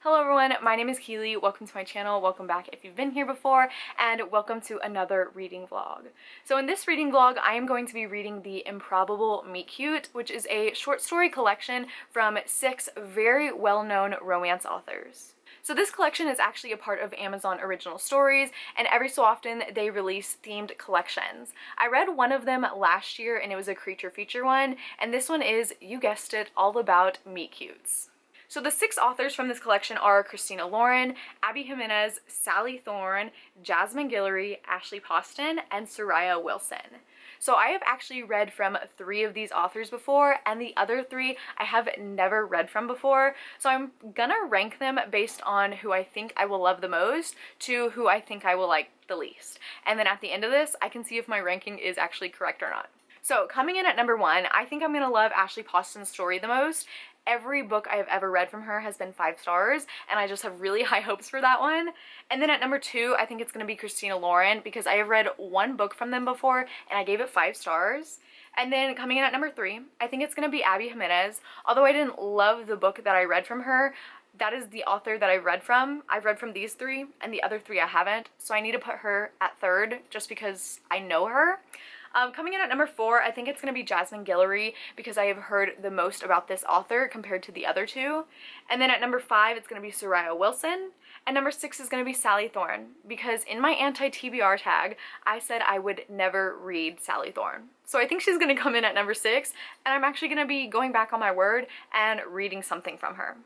Hello everyone, my name is Keely. Welcome to my channel. Welcome back if you've been here before, and welcome to another reading vlog. So in this reading vlog, I am going to be reading the Improbable Meet Cute, which is a short story collection from 6 very well-known romance authors. So this collection is actually a part of Amazon Original Stories, and every so often they release themed collections. I read one of them last year and it was a creature feature one, and this one is, you guessed it, all about meet cutes. So the 6 authors from this collection are Christina Lauren, Abby Jimenez, Sally Thorne, Jasmine Guillory, Ashley Poston, and Soraya Wilson. So I have actually read from 3 of these authors before, and the other 3 I have never read from before. So I'm gonna rank them based on who I think I will love the most to who I think I will like the least. And then at the end of this, I can see if my ranking is actually correct or not. So coming in at number 1, I think I'm gonna love Ashley Poston's story the most. Every book I have ever read from her has been 5 stars, and I just have really high hopes for that one. And then at number 2, I think it's going to be Christina Lauren, because I have read one book from them before, and I gave it 5 stars. And then coming in at number 3, I think it's going to be Abby Jimenez. Although I didn't love the book that I read from her, that is the author that I've read from. I've read from these 3, and the other 3 I haven't, so I need to put her at 3rd, just because I know her. Coming in at number 4, I think it's going to be Jasmine Guillory, because I have heard the most about this author compared to the other 2. And then at number 5, it's going to be Soraya Wilson. And number 6 is going to be Sally Thorne, because in my anti-TBR tag, I said I would never read Sally Thorne. So I think she's going to come in at number 6, and I'm actually going to be going back on my word and reading something from her.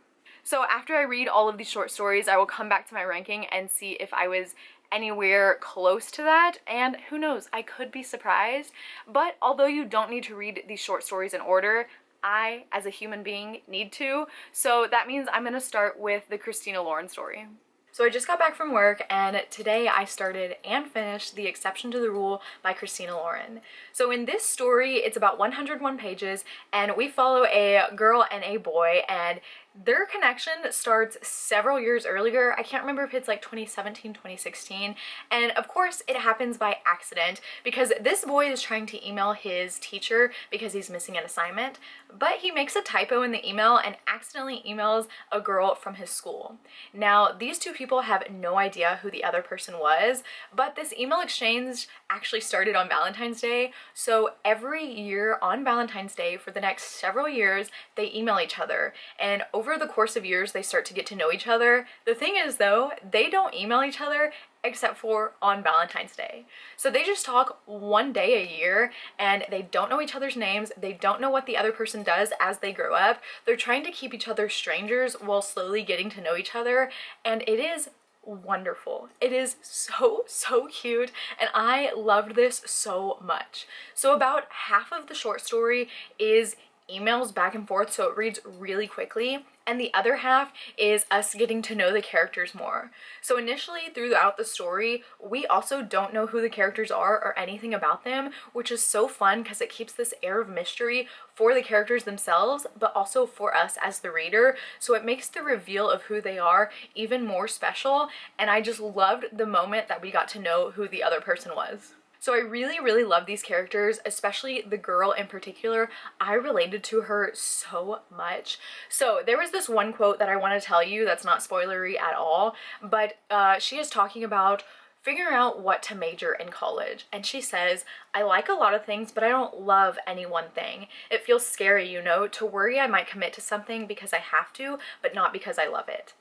So after I read all of these short stories, I will come back to my ranking and see if I was anywhere close to that, and who knows, I could be surprised. But although you don't need to read these short stories in order, I, as a human being, need to, so that means I'm gonna start with the Christina Lauren story. So I just got back from work, and today I started and finished The Exception to the Rule by Christina Lauren. So in this story, it's about 101 pages, and we follow a girl and a boy, and their connection starts several years earlier. I can't remember if it's like 2017, 2016. And of course it happens by accident, because this boy is trying to email his teacher because he's missing an assignment, but he makes a typo in the email and accidentally emails a girl from his school. Now, these 2 people have no idea who the other person was, but this email exchange actually started on Valentine's Day. So every year on Valentine's Day for the next several years, they email each other. And over the course of years, they start to get to know each other. The thing is though, they don't email each other except for on Valentine's Day. So they just talk one day a year, and they don't know each other's names. They don't know what the other person does as they grow up. They're trying to keep each other strangers while slowly getting to know each other, and it is wonderful. It is so cute, and I loved this so much. So about half of the short story is emails back and forth, so it reads really quickly, and the other half is us getting to know the characters more. So initially throughout the story, we also don't know who the characters are or anything about them, which is so fun because it keeps this air of mystery for the characters themselves, but also for us as the reader. So it makes the reveal of who they are even more special, and I just loved the moment that we got to know who the other person was. So I really love these characters, especially the girl in particular. I related to her so much. So there was this one quote that I want to tell you that's not spoilery at all, but she is talking about figuring out what to major in college. And she says, "I like a lot of things, but I don't love any one thing. It feels scary, you know, to worry I might commit to something because I have to, but not because I love it."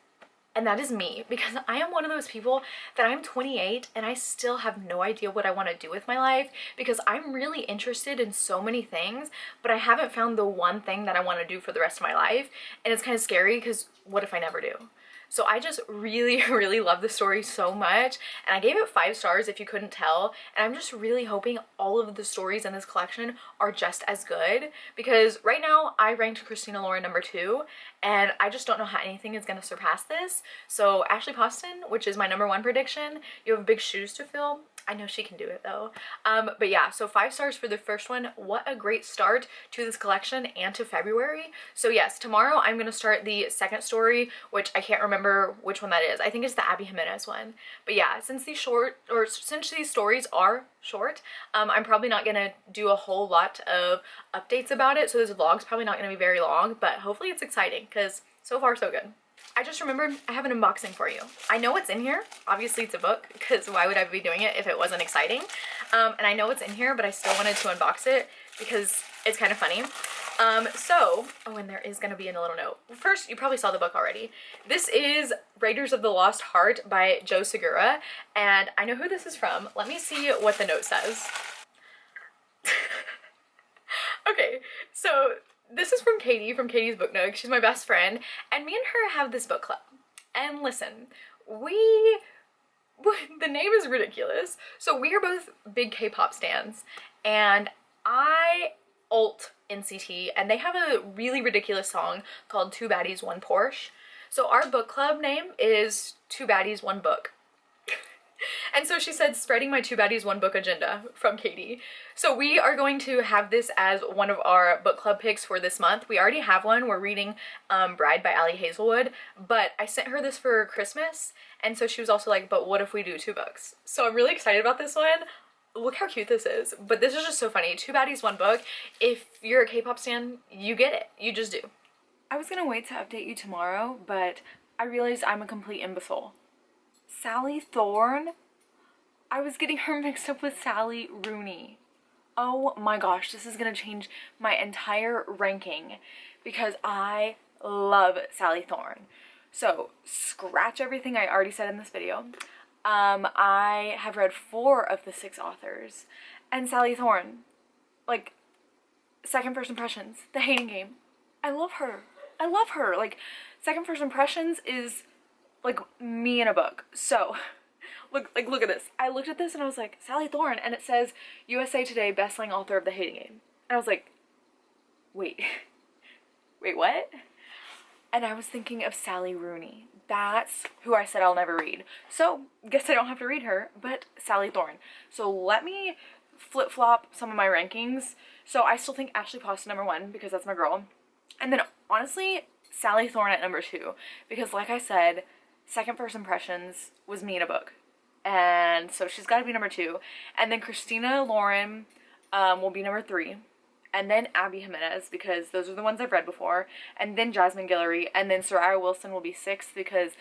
And that is me, because I am one of those people that I'm 28 and I still have no idea what I want to do with my life, because I'm really interested in so many things, but I haven't found the one thing that I want to do for the rest of my life. And it's kind of scary, because what if I never do? So I just really love the story so much, and I gave it 5 stars if you couldn't tell, and I'm just really hoping all of the stories in this collection are just as good, because right now I ranked Christina Lauren number 2, and I just don't know how anything is going to surpass this. So Ashley Poston, which is my number 1 prediction, you have big shoes to fill. I know she can do it though. But yeah, so 5 stars for the first one. What a great start to this collection and to February. So yes, tomorrow I'm going to start the second story, which I can't remember which one that is. I think it's the Abby Jimenez one. But yeah, since these stories are short, I'm probably not going to do a whole lot of updates about it. So this vlog's probably not going to be very long, but hopefully it's exciting, because so far so good. I just remembered I have an unboxing for you. I know what's in here. Obviously it's a book, because why would I be doing it if it wasn't exciting? And I know what's in here, but I still wanted to unbox it because it's kind of funny. Oh, and there is going to be in a little note. First, you probably saw the book already. This is Raiders of the Lost Heart by Joe Segura, and I know who this is from. Let me see what the note says. Okay, so this is from Katie, from Katie's Book Nook. She's my best friend, and me and her have this book club. And listen, the name is ridiculous. So we are both big K-pop stans, and I ult NCT, and they have a really ridiculous song called Two Baddies, One Porsche. So our book club name is Two Baddies, One Book. And so she said, spreading my Two Baddies, One Book agenda, from Katie. So we are going to have this as one of our book club picks for this month. We already have one. We're reading Bride by Ali Hazelwood, but I sent her this for Christmas, and so she was also like, but what if we do 2 books? So I'm really excited about this one. Look how cute this is. But this is just so funny. Two Baddies, One Book. If you're a K-pop stan, you get it. You just do. I was gonna wait to update you tomorrow, but I realized I'm a complete imbecile. Sally Thorne? I was getting her mixed up with Sally Rooney. Oh my gosh, this is gonna change my entire ranking because I love Sally Thorne. So, scratch everything I already said in this video. I have read 4 of the 6 authors, and Sally Thorne, like, Second First Impressions, The Hating Game. I love her. I love her. Like, Second First Impressions is like me in a book. So, look at this. I looked at this and I was like, Sally Thorne, and it says USA Today bestselling author of The Hating Game. And I was like, wait, what? And I was thinking of Sally Rooney. That's who I said I'll never read. So, guess I don't have to read her, but Sally Thorne. So let me flip-flop some of my rankings. So I still think Ashley Paus number 1 because that's my girl. And then honestly, Sally Thorne at number 2 because like I said, Second First Impressions was me in a book. And so she's got to be number 2. And then Christina Lauren will be number 3. And then Abby Jimenez, because those are the ones I've read before, and then Jasmine Guillory, and then Soraya Wilson will be 6th because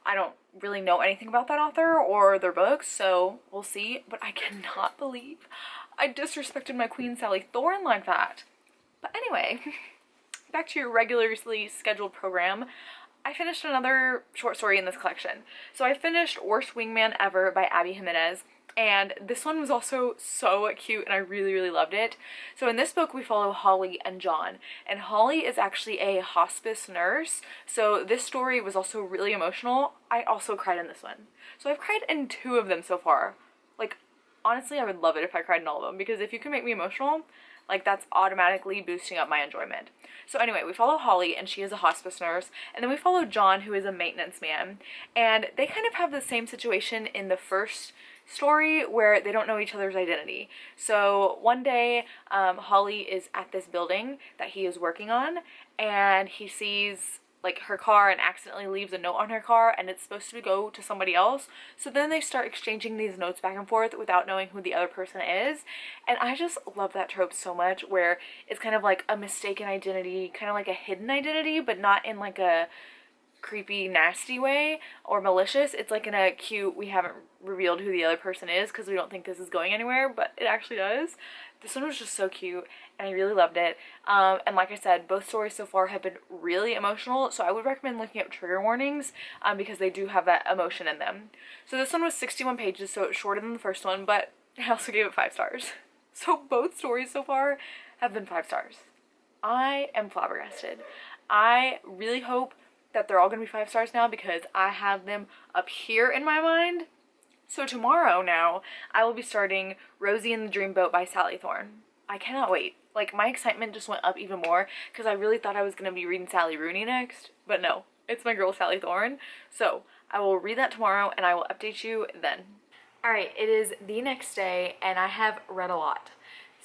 I don't really know anything about that author or their books, so we'll see. But I cannot believe I disrespected my queen Sally Thorne like that. But anyway, back to your regularly scheduled program. I finished another short story in this collection. So I finished Worst Wingman Ever by Abby Jimenez. And this one was also so cute and I really, really loved it. So in this book we follow Holly and John. And Holly is actually a hospice nurse. So this story was also really emotional. I also cried in this one. So I've cried in 2 of them so far. Like, honestly, I would love it if I cried in all of them. Because if you can make me emotional, like that's automatically boosting up my enjoyment. So anyway, we follow Holly and she is a hospice nurse. And then we follow John, who is a maintenance man. And they kind of have the same situation in the first story where they don't know each other's identity. So one day Holly is at this building that he is working on and he sees like her car and accidentally leaves a note on her car and it's supposed to go to somebody else. So then they start exchanging these notes back and forth without knowing who the other person is. And I just love that trope so much where it's kind of like a mistaken identity, kind of like a hidden identity, but not in like a creepy, nasty way or malicious. It's like in a cute, we haven't revealed who the other person is because we don't think this is going anywhere, but it actually does. This one was just so cute and I really loved it. And like I said, both stories so far have been really emotional, so I would recommend looking up trigger warnings because they do have that emotion in them. So this one was 61 pages, so it's shorter than the first one, but I also gave it 5 stars. So both stories so far have been 5 stars. I am flabbergasted. I really hope that they're all going to be 5 stars now because I have them up here in my mind. So tomorrow now, I will be starting Rosie and the Dreamboat by Sally Thorne. I cannot wait. Like, my excitement just went up even more because I really thought I was going to be reading Sally Rooney next, but no, it's my girl Sally Thorne. So I will read that tomorrow and I will update you then. Alright, it is the next day and I have read a lot.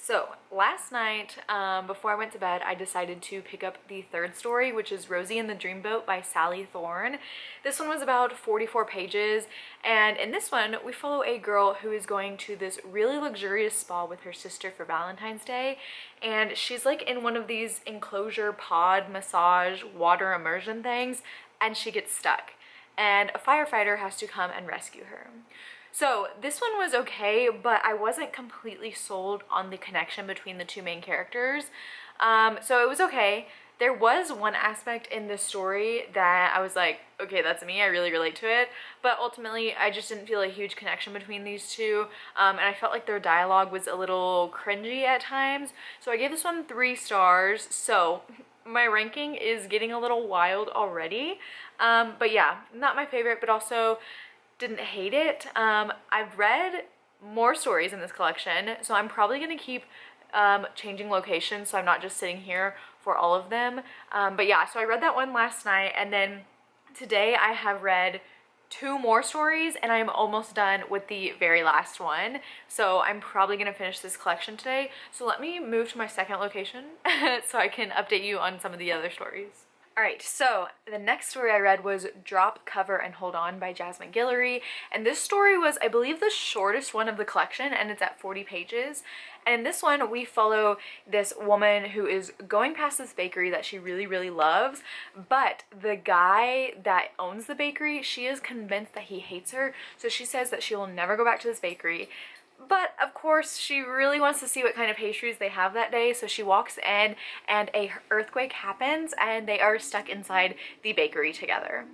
So last night, before I went to bed, I decided to pick up the 3rd story, which is Rosie and the Dreamboat by Sally Thorne. This one was about 44 pages, and in this one, we follow a girl who is going to this really luxurious spa with her sister for Valentine's Day, and she's like in one of these enclosure pod massage water immersion things. and she gets stuck, and a firefighter has to come and rescue her. So this one was okay, but I wasn't completely sold on the connection between the two main characters. So it was okay. There was one aspect in this story that I was like, okay, that's me, I really relate to it. But ultimately, I just didn't feel a huge connection between these two. And I felt like their dialogue was a little cringy at times. So I gave this one 3 stars. So my ranking is getting a little wild already. But yeah, not my favorite, but also didn't hate it. I've read more stories in this collection, so I'm probably gonna keep changing locations, so I'm not just sitting here for all of them. But yeah, so I read that one last night, and then today I have read 2 more stories, and I'm almost done with the very last one. So I'm probably gonna finish this collection today. So let me move to my second location so I can update you on some of the other stories. Alright, so the next story I read was Drop, Cover, and Hold On by Jasmine Guillory, and this story was, I believe, the shortest one of the collection, and it's at 40 pages. And in this one, we follow this woman who is going past this bakery that she really, really loves, but the guy that owns the bakery, she is convinced that he hates her, so she says that she will never go back to this bakery. But of course, she really wants to see what kind of pastries they have that day, so she walks in and a earthquake happens and they are stuck inside the bakery together.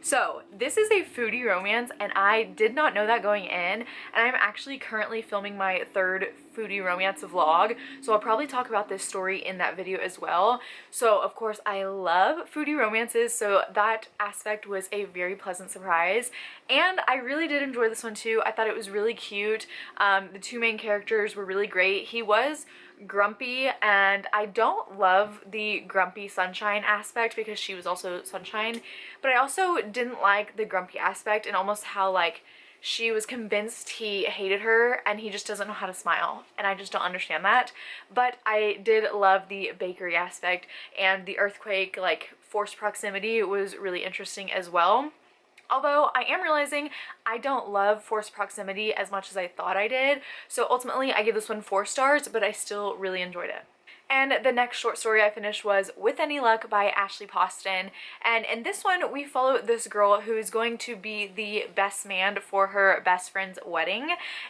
So this is a foodie romance, and I did not know that going in, and I'm actually currently filming my 3rd foodie romance vlog, so I'll probably talk about this story in that video as well. So of course I love foodie romances, so that aspect was a very pleasant surprise, and I really did enjoy this one too. I thought it was really cute. The 2 main characters were really great. He was grumpy, and I don't love the grumpy Sunshine aspect because she was also Sunshine, but I also didn't like the grumpy aspect and almost how like she was convinced he hated her and he just doesn't know how to smile, and I just don't understand that. But I did love the bakery aspect, and the earthquake, like forced proximity, was really interesting as well. Although I am realizing I don't love forced proximity as much as I thought I did, so ultimately I give this one 4 stars, but I still really enjoyed it. And the next short story I finished was With Any Luck by Ashley Poston, and in this one we follow this girl who is going to be the best man for her best friend's wedding,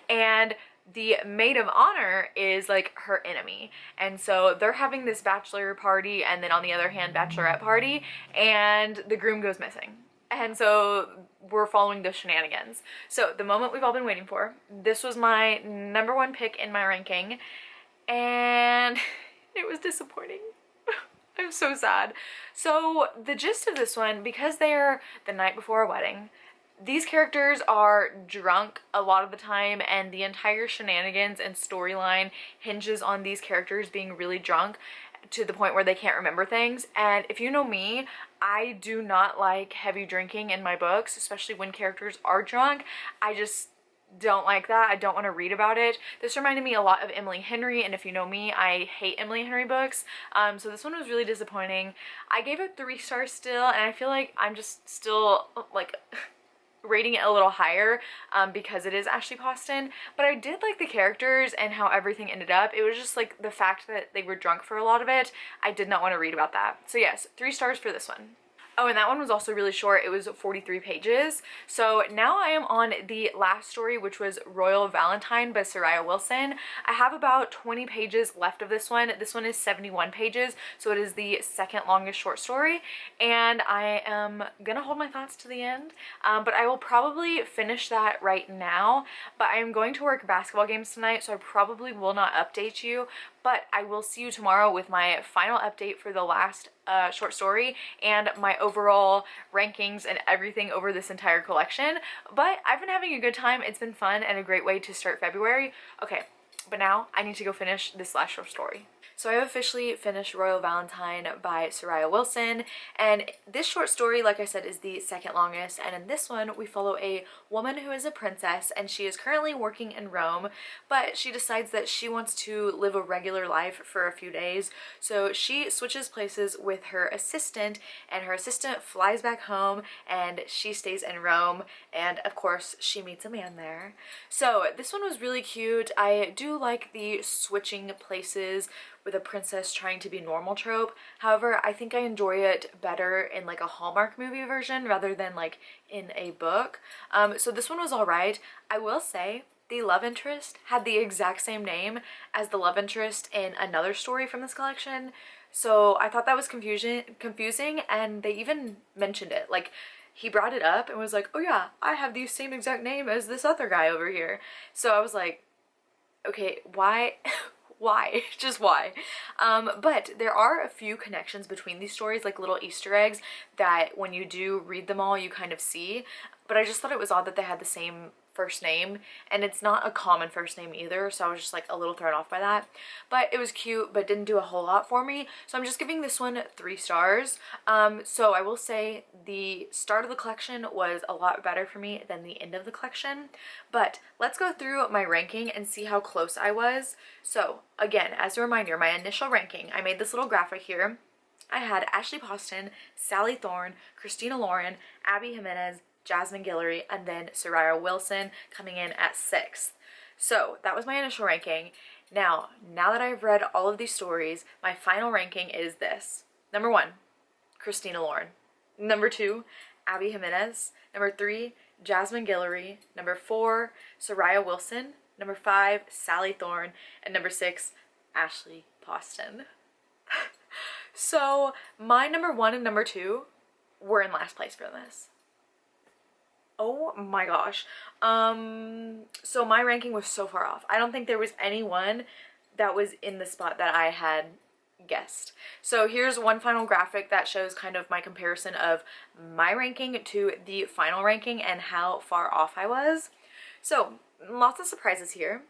and the maid of honor is like her enemy, and so they're having this bachelor party and then on the other hand bachelorette party, and the groom goes missing. And so we're following the shenanigans. So the moment we've all been waiting for. This was my #1 pick in my ranking, and it was disappointing. I'm so sad. So the gist of this one, because they're the night before a wedding, these characters are drunk a lot of the time, and the entire shenanigans and storyline hinges on these characters being really drunk to the point where they can't remember things. And if you know me, I do not like heavy drinking in my books, especially when characters are drunk. I just don't like that. I don't want to read about it. This reminded me a lot of Emily Henry, and if you know me, I hate Emily Henry books. So this one was really disappointing. I gave it 3 stars still, and I feel like I'm just still like rating it a little higher because it is Ashley Poston, but I did like the characters and how everything ended up. It was just like the fact that they were drunk for a lot of it. I did not want to read about that. So yes, 3 stars for this one. Oh, and that one was also really short. It was 43 pages. So now I am on the last story, which was Royal Valentine by Soraya Wilson. I have about 20 pages left of this one. This one is 71 pages, so it is the 2nd longest short story, and I am gonna hold my thoughts to the end, but I will probably finish that right now. But I am going to work basketball games tonight, so I probably will not update you, but I will see you tomorrow with my final update for the last short story and my overall rankings and everything over this entire collection. But I've been having a good time. It's been fun and a great way to start February. Okay, but now I need to go finish this last short story. So I have officially finished Royal Valentine by Soraya Wilson, and this short story, like I said, is the 2nd longest, and in this one we follow a woman who is a princess, and she is currently working in Rome, but she decides that she wants to live a regular life for a few days, so she switches places with her assistant, and her assistant flies back home, and she stays in Rome, and of course she meets a man there. So this one was really cute. I do like the switching places with a princess trying to be normal trope. However, I think I enjoy it better in like a Hallmark movie version rather than like in a book. So this one was alright. I will say the love interest had the exact same name as the love interest in another story from this collection. So I thought that was confusing, and they even mentioned it. Like, he brought it up and was like, oh yeah, I have the same exact name as this other guy over here. So I was like, okay, why? Why? Just why? But there are a few connections between these stories, like little Easter eggs that when you do read them all, you kind of see. But I just thought it was odd that they had the same first name, and it's not a common first name either, so I was just like a little thrown off by that. But it was cute, but didn't do a whole lot for me, so I'm just giving this one 3 stars. So I will say the start of the collection was a lot better for me than the end of the collection. But let's go through my ranking and see how close I was. So again, as a reminder, my initial ranking, I made this little graphic here. I had Ashley Poston, Sally Thorne, Christina Lauren, Abby Jimenez, Jasmine Guillory, and then Soraya Wilson coming in at 6th. So that was my initial ranking. Now that I've read all of these stories, my final ranking is this. Number 1, Christina Lauren. Number 2, Abby Jimenez. Number 3, Jasmine Guillory. Number 4, Soraya Wilson. Number 5, Sally Thorne. And number 6, Ashley Poston. So my number 1 and number 2 were in last place for this. Oh my gosh. So my ranking was so far off. I don't think there was anyone that was in the spot that I had guessed. So here's one final graphic that shows kind of my comparison of my ranking to the final ranking and how far off I was. So lots of surprises here.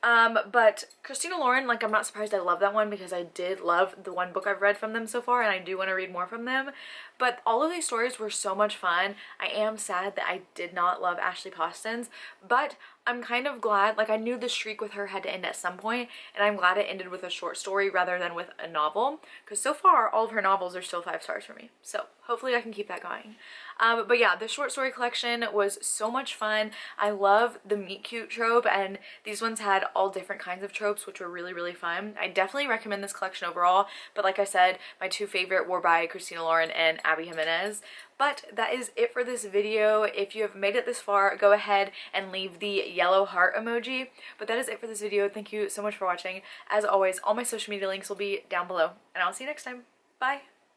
But Christina Lauren, like, I'm not surprised I love that one because I did love the one book I've read from them so far, and I do want to read more from them. But all of these stories were so much fun. I am sad that I did not love Ashley Poston's, but I'm kind of glad, like, I knew the streak with her had to end at some point, and I'm glad it ended with a short story rather than with a novel, because so far all of her novels are still 5 stars for me. So hopefully I can keep that going. But yeah, the short story collection was so much fun. I love the meet cute trope, and these ones had all different kinds of tropes, which were really, really fun. I definitely recommend this collection overall, but like I said, my 2 favorite were by Christina Lauren and Abby Jimenez. But that is it for this video. If you have made it this far, go ahead and leave the yellow heart emoji. But that is it for this video. Thank you so much for watching. As always, all my social media links will be down below, and I'll see you next time. Bye!